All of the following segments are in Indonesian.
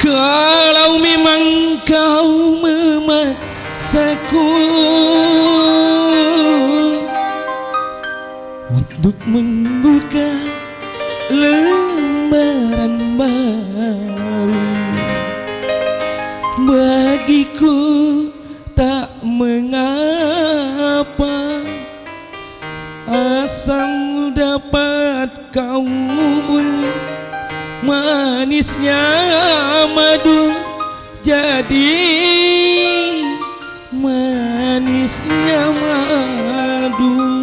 Kalau memang kau memaksaku untuk membuka lembaran baru, bagiku tak mengapa, asal dapat kau beri manisnya madu, jadi manisnya madu.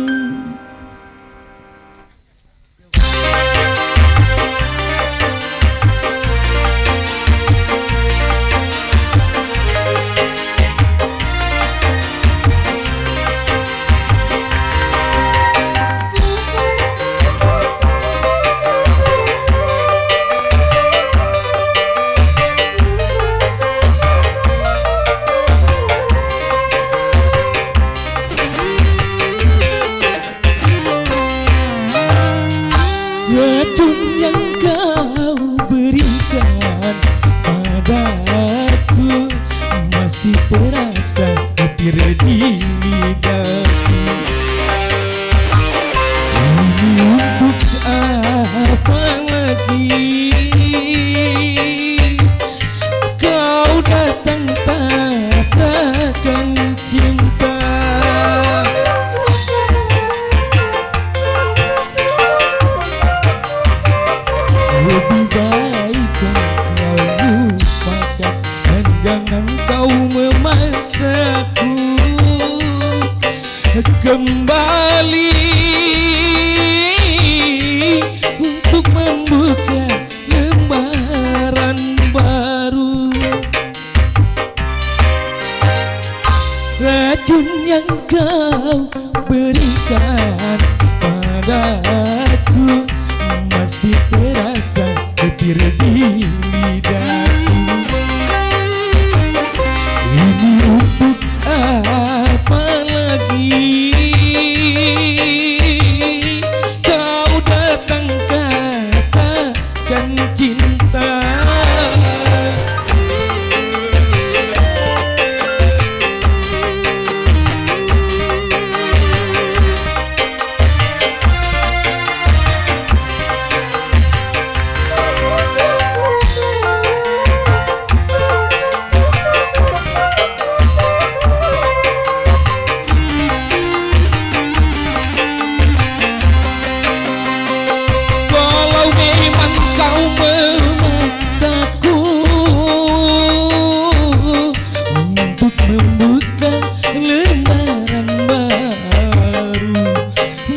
Racun yang kau berikan padaku masih terasa getir di lidahku. Ini untuk apa lagi kau datang katakan cinta? Lebih baik kau lupakan dan jangan kau memaksaku kembali untuk membuka lembaran baru. Racun yang kau berikan padaku masih terasa getir di lidahku. Ini untuk apa lagi kau datang katakan cinta? Membuka lembaran baru,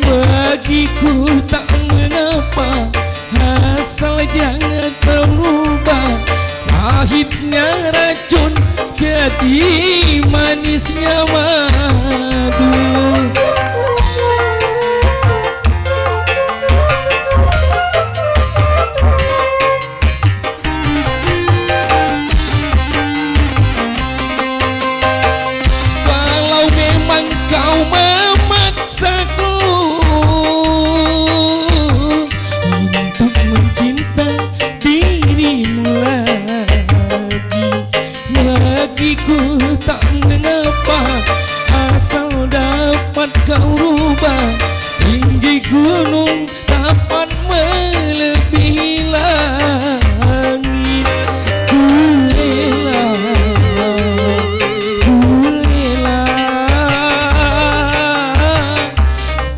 bagiku tak mengapa, asal jangan berubah. Pahitnya racun jadi manisnya madu. Kau memaksaku untuk mencinta dirimu lagi, bagiku tak mengapa, asal dapat kau rubah. Tinggi gunung dapat melebihi langit, ku rela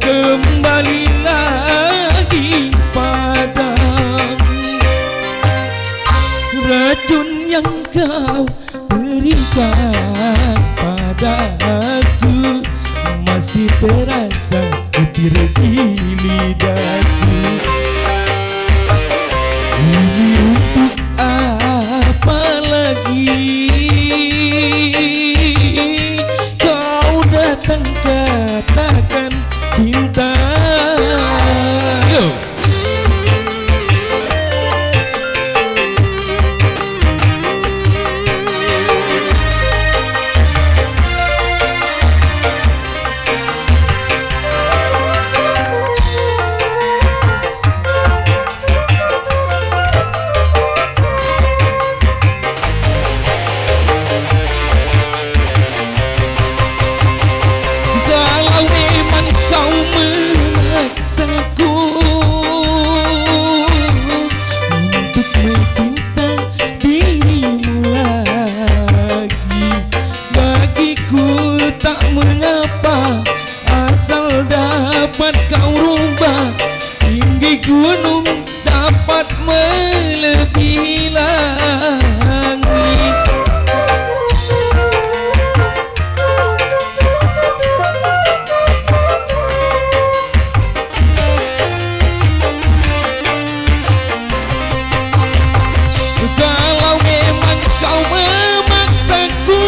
kembali lagi padamu. Racun yang kau berikan padaku masih terasa getir di lidahku. Ini untuk apa lagi kau datang katakan cinta? Yo. dapat melebihi langit. Kalau memang kau memaksaku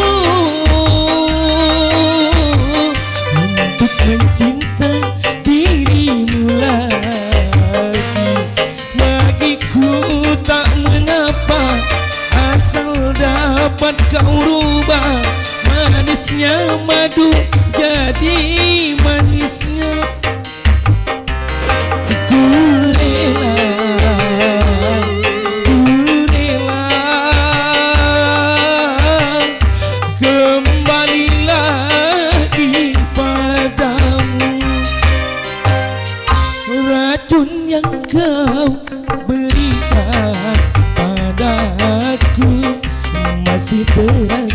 untuk mencinta dirimu lagi, bagiku tak mengapa asal dapat kau rubah manisnya madu jadi manisnya. Ku rela kembali lagi padamu. Racun yang kau berikan padaku masih terasa